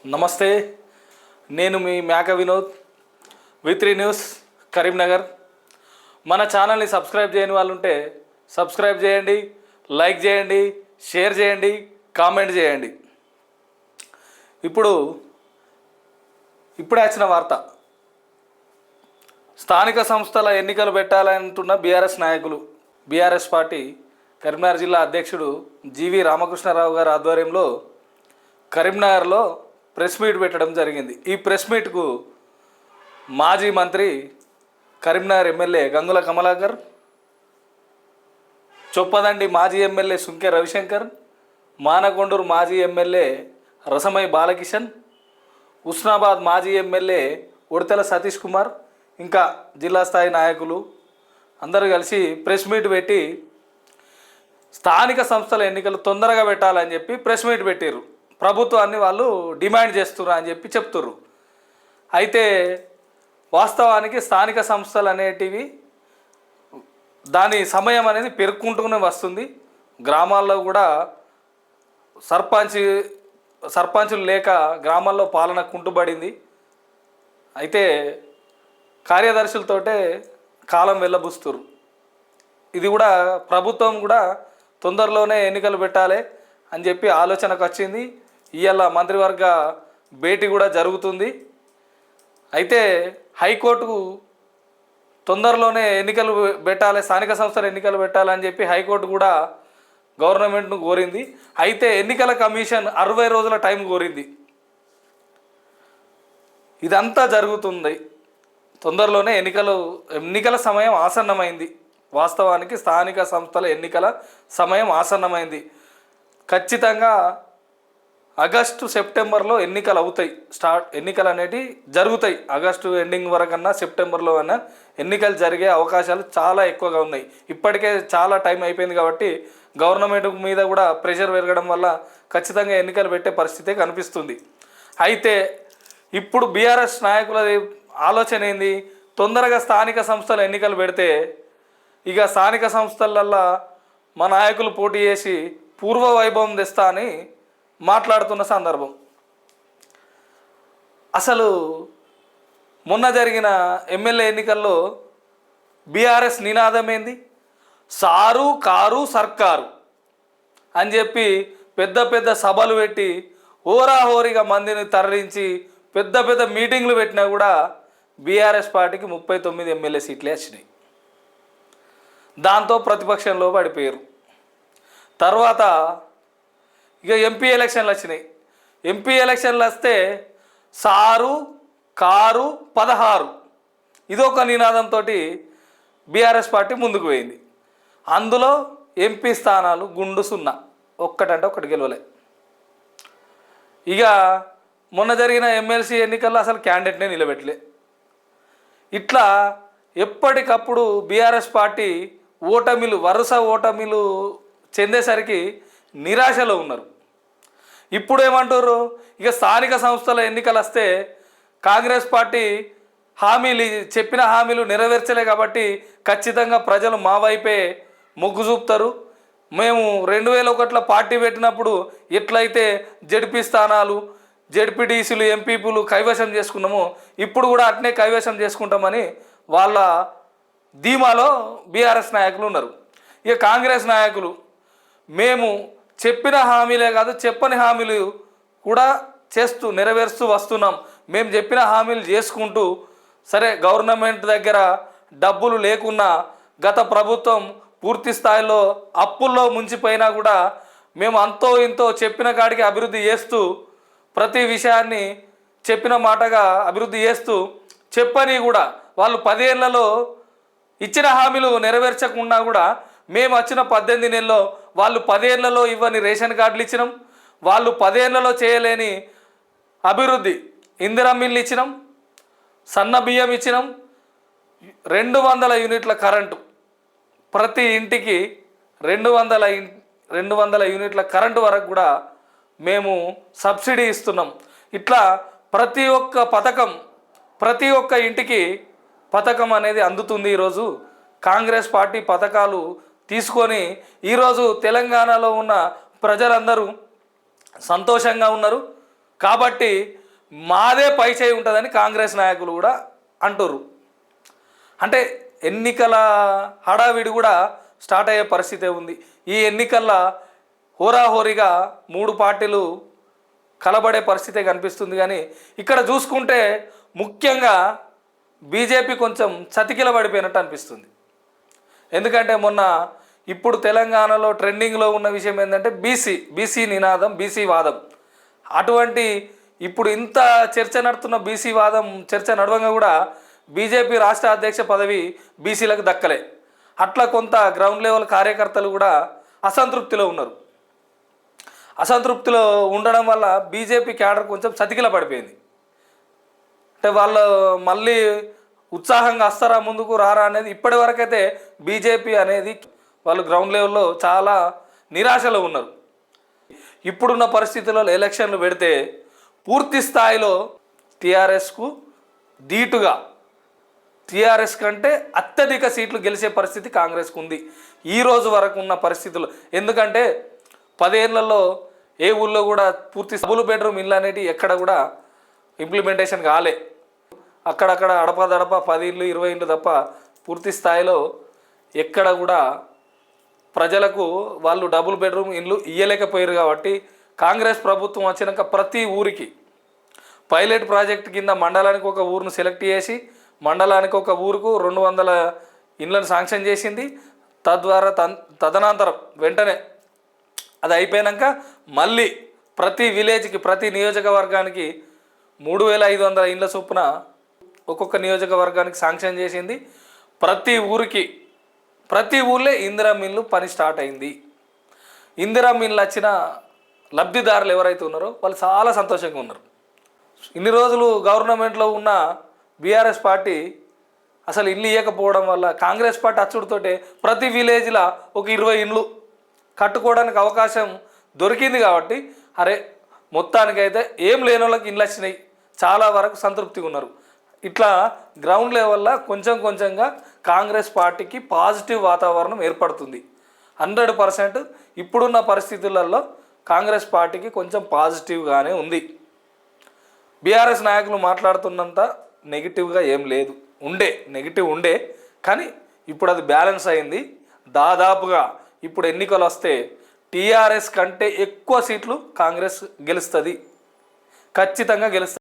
నమస్తే, నేను మీ మేక వినోద్, వి3 న్యూస్ కరీంనగర్. మన ఛానల్ని సబ్స్క్రైబ్ చేయని వాళ్ళు ఉంటే సబ్స్క్రైబ్ చేయండి, లైక్ చేయండి, షేర్ చేయండి, కామెంట్ చేయండి. ఇప్పుడే వచ్చిన వార్త, స్థానిక సంస్థల ఎన్నికలు పెట్టాలంటున్న బీఆర్ఎస్ నాయకులు. బీఆర్ఎస్ పార్టీ కరీంనగర్ జిల్లా అధ్యక్షుడు జీవి రామకృష్ణారావు గారి ఆధ్వర్యంలో కరీంనగర్లో ప్రెస్ మీట్ పెట్టడం జరిగింది. ఈ ప్రెస్ మీట్కు మాజీ మంత్రి కరీంనగర్ ఎమ్మెల్యే గంగుల కమలాకర్, చొప్పదండి మాజీ ఎమ్మెల్యే సుంకె రవిశంకర్, మానకొండూరు మాజీ ఎమ్మెల్యే రసమై బాలకిషన్, హుస్నాబాద్ మాజీ ఎమ్మెల్యే ఉడతల సతీష్ కుమార్, ఇంకా జిల్లా స్థాయి నాయకులు అందరూ కలిసి ప్రెస్ మీట్ పెట్టి స్థానిక సంస్థల ఎన్నికలు తొందరగా పెట్టాలని చెప్పి ప్రెస్ మీట్ పెట్టారు. ప్రభుత్వాన్ని వాళ్ళు డిమాండ్ చేస్తున్నారు అని చెప్పి చెప్తున్నారు. అయితే వాస్తవానికి స్థానిక సంస్థలు అనేటివి దాని సమయం అనేది పెరుక్కుంటూనే వస్తుంది. గ్రామాల్లో కూడా సర్పంచులు లేక గ్రామాల్లో పాలన కుంటుబడింది. అయితే కార్యదర్శులతోటే కాలం వెళ్ళబుస్తున్నారు. ఇది కూడా ప్రభుత్వం కూడా తొందరలోనే ఎన్నికలు పెట్టాలి అని చెప్పి ఆలోచనకు వచ్చింది. ఇవాళ మంత్రివర్గ భేటీ కూడా జరుగుతుంది. అయితే హైకోర్టుకు తొందరలోనే ఎన్నికలు పెట్టాలి, స్థానిక సంస్థల ఎన్నికలు పెట్టాలని చెప్పి హైకోర్టు కూడా గవర్నమెంట్ను కోరింది. అయితే ఎన్నికల కమిషన్ 60 రోజుల టైం కోరింది. ఇదంతా జరుగుతుంది. తొందరలోనే ఎన్నికల సమయం ఆసన్నమైంది. వాస్తవానికి స్థానిక సంస్థల ఎన్నికల సమయం ఆసన్నమైంది. ఖచ్చితంగా ఆగస్టు సెప్టెంబర్లో ఎన్నికలు అవుతాయి. ఎన్నికలు అనేటివి జరుగుతాయి. ఆగస్టు ఎండింగ్ వరకన్నా సెప్టెంబర్లో అన్నా ఎన్నికలు జరిగే అవకాశాలు చాలా ఎక్కువగా ఉన్నాయి. ఇప్పటికే చాలా టైం అయిపోయింది కాబట్టి గవర్నమెంట్ మీద కూడా ప్రెషర్ పెరగడం వల్ల ఖచ్చితంగా ఎన్నికలు పెట్టే పరిస్థితే కనిపిస్తుంది. అయితే ఇప్పుడు బీఆర్ఎస్ నాయకుల ఆలోచన ఏంది, తొందరగా స్థానిక సంస్థల ఎన్నికలు పెడితే ఇక స్థానిక సంస్థలల్లో మా నాయకులు పోటీ చేసి పూర్వ వైభవం తెస్తా అని మాట్లాడుతున్న సందర్భం. అసలు మొన్న జరిగిన ఎమ్మెల్యే ఎన్నికల్లో బీఆర్ఎస్ నినాదం ఏంది, సారు కారు సర్కారు అని చెప్పి పెద్ద పెద్ద సభలు పెట్టి హోరాహోరీగా మందిని తరలించి పెద్ద పెద్ద మీటింగ్లు పెట్టినా కూడా బీఆర్ఎస్ పార్టీకి 39 ఎమ్మెల్యే సీట్లే వచ్చినాయి. దాంతో ప్రతిపక్షంలో పడిపోయారు. తర్వాత ఇక ఎంపీ ఎలక్షన్లు వచ్చినాయి. ఎంపీ ఎలక్షన్లు వస్తే సారు కారు 16 ఇదొక నినాదంతో బీఆర్ఎస్ పార్టీ ముందుకు పోయింది. అందులో ఎంపీ స్థానాలు గుండు 0, ఒక్కటంటే ఒకటి గెలవలే. ఇక మొన్న జరిగిన ఎమ్మెల్సీ ఎన్నికల్లో అసలు క్యాండిడేట్నే నిలబెట్టలే. ఇట్లా ఎప్పటికప్పుడు బీఆర్ఎస్ పార్టీ వరుస ఓటమిలు చెందేసరికి నిరాశలో ఉన్నారు. ఇప్పుడు ఏమంటారు, ఇక స్థానిక సంస్థల ఎన్నికలు వస్తే కాంగ్రెస్ పార్టీ చెప్పిన హామీలు నెరవేర్చలే కాబట్టి ఖచ్చితంగా ప్రజలు మా వైపే మొగ్గు చూపుతారు. మేము 2001లో పార్టీ పెట్టినప్పుడు ఎట్లయితే జడ్పీ స్థానాలు, జడ్పీటీసీలు, ఎంపీపీలు కైవసం చేసుకున్నామో ఇప్పుడు కూడా అట్నే కైవసం చేసుకుంటామని వాళ్ళ ధీమాలో బీఆర్ఎస్ నాయకులు ఉన్నారు. ఇక కాంగ్రెస్ నాయకులు మేము చెప్పిన హామీలే కాదు చెప్పని హామీలు కూడా నెరవేరుస్తూ వస్తున్నాం. మేము చెప్పిన హామీలు చేసుకుంటూ, సరే గవర్నమెంట్ దగ్గర డబ్బులు లేకున్నా గత ప్రభుత్వం పూర్తి స్థాయిలో అప్పుల్లో ముంచిపోయినా కూడా మేము అంతో ఇంతో చెప్పిన కాడికి అభివృద్ధి చేస్తూ ప్రతి విషయాన్ని చెప్పిన మాటగా అభివృద్ధి చేస్తూ చెప్పని కూడా వాళ్ళు 10 ఏళ్లలో ఇచ్చిన హామీలు నెరవేర్చకుండా కూడా మేము వచ్చిన 18 నెలల్లో వాళ్ళు 10 ఏళ్లలో ఇవ్వని రేషన్ కార్డులు ఇచ్చినాం, వాళ్ళు 10 ఏళ్లలో చేయలేని అభివృద్ధి ఇందిరమ్మిళ్ళు ఇచ్చినాం, సన్న బియ్యం ఇచ్చినాం, 200 యూనిట్ల కరెంటు, ప్రతి ఇంటికి 200 యూనిట్ల కరెంటు వరకు కూడా మేము సబ్సిడీ ఇస్తున్నాం. ఇట్లా ప్రతి ఒక్క ఇంటికి పథకం అనేది అందుతుంది. ఈరోజు కాంగ్రెస్ పార్టీ పథకాలు తీసుకొని ఈరోజు తెలంగాణలో ఉన్న ప్రజలందరూ సంతోషంగా ఉన్నారు. కాబట్టి మాదే పై చేయి ఉంటుందని కాంగ్రెస్ నాయకులు కూడా అంటుర్రు. అంటే ఎన్నికల హడావిడి కూడా స్టార్ట్ అయ్యే పరిస్థితే ఉంది. ఈ ఎన్నికల్లో హోరాహోరీగా 3 పార్టీలు కలబడే పరిస్థితే కనిపిస్తుంది. కానీ ఇక్కడ చూసుకుంటే ముఖ్యంగా బీజేపీ కొంచెం చతికిల పడిపోయినట్టు అనిపిస్తుంది. ఎందుకంటే ఇప్పుడు తెలంగాణలో ట్రెండింగ్లో ఉన్న విషయం ఏంటంటే బీసీ నినాదం, బీసీ వాదం. అటువంటి ఇప్పుడు ఇంత చర్చ నడుతున్న బీసీ వాదం చర్చ నడవంగా కూడా బీజేపీ రాష్ట్ర అధ్యక్ష పదవి బీసీలకు దక్కలే. అట్లా కొంత గ్రౌండ్ లెవెల్ కార్యకర్తలు కూడా అసంతృప్తిలో ఉన్నారు. అసంతృప్తిలో ఉండడం వల్ల బీజేపీ క్యాడర్ కొంచెం చతికిల పడిపోయింది. అంటే వాళ్ళు మళ్ళీ ఉత్సాహంగా వస్తారా ముందుకు రారా అనేది ఇప్పటి వరకైతే బీజేపీ అనేది వాళ్ళు గ్రౌండ్ లెవెల్లో చాలా నిరాశలో ఉన్నారు. ఇప్పుడున్న పరిస్థితులలో ఎలక్షన్లు పెడితే పూర్తి స్థాయిలో టీఆర్ఎస్కు ధీటుగా, టీఆర్ఎస్ కంటే అత్యధిక సీట్లు గెలిచే పరిస్థితి కాంగ్రెస్కు ఉంది ఈ రోజు వరకు ఉన్న పరిస్థితులు. ఎందుకంటే 10 ఏళ్లలో ఏ ఊళ్ళో కూడా పూర్తి డబుల్ బెడ్రూమ్ ఇల్లు అనేవి ఎక్కడ కూడా ఇంప్లిమెంటేషన్ కాలే. అక్కడక్కడ అడపదడప 10 ఇళ్ళు 20 ఇళ్ళు తప్ప పూర్తి స్థాయిలో ఎక్కడ కూడా ప్రజలకు వాళ్ళు డబుల్ బెడ్రూమ్ ఇల్లు ఇయ్యలేకపోయారు. కాబట్టి కాంగ్రెస్ ప్రభుత్వం వచ్చినాక ప్రతి ఊరికి పైలట్ ప్రాజెక్ట్ కింద మండలానికి ఒక ఊరును సెలెక్ట్ చేసి మండలానికి ఒక ఊరుకు 200 ఇళ్ళను శాంక్షన్ చేసింది. తద్వారా తదనంతరం వెంటనే అది అయిపోయాక మళ్ళీ ప్రతి విలేజ్కి, ప్రతి నియోజకవర్గానికి 3500 ఇళ్ళ చొప్పున ఒక్కొక్క నియోజకవర్గానికి శాంక్షన్ చేసింది. ప్రతి ఊళ్ళో ఇందిరా మిల్లు పని స్టార్ట్ అయింది. ఇందిరా మిల్లు వచ్చిన లబ్ధిదారులు ఎవరైతే ఉన్నారో వాళ్ళు చాలా సంతోషంగా ఉన్నారు. ఇన్ని రోజులు గవర్నమెంట్లో ఉన్న బీఆర్ఎస్ పార్టీ అసలు ఇల్లు ఇవ్వకపోవడం వల్ల కాంగ్రెస్ పార్టీ అచ్చుడితోటే ప్రతి విలేజ్లో ఒక 20 ఇండ్లు కట్టుకోవడానికి అవకాశం దొరికింది. కాబట్టి అరే మొత్తానికైతే ఏం లేని వాళ్ళకి ఇండ్లు వచ్చినాయి, చాలా వరకు సంతృప్తిగా ఉన్నారు. ఇట్లా గ్రౌండ్ లెవెల్లో కొంచెంగా కాంగ్రెస్ పార్టీకి పాజిటివ్ వాతావరణం ఏర్పడుతుంది. 100% ఇప్పుడున్న పరిస్థితులలో కాంగ్రెస్ పార్టీకి కొంచెం పాజిటివ్గానే ఉంది. బీఆర్ఎస్ నాయకులు మాట్లాడుతున్నంత నెగిటివ్గా ఏం లేదు. నెగిటివ్ ఉండే కానీ ఇప్పుడు అది బ్యాలెన్స్ అయింది. దాదాపుగా ఇప్పుడు ఎన్నికలు వస్తే టీఆర్ఎస్ కంటే ఎక్కువ సీట్లు కాంగ్రెస్ గెలుస్తుంది, ఖచ్చితంగా గెలుస్తుంది.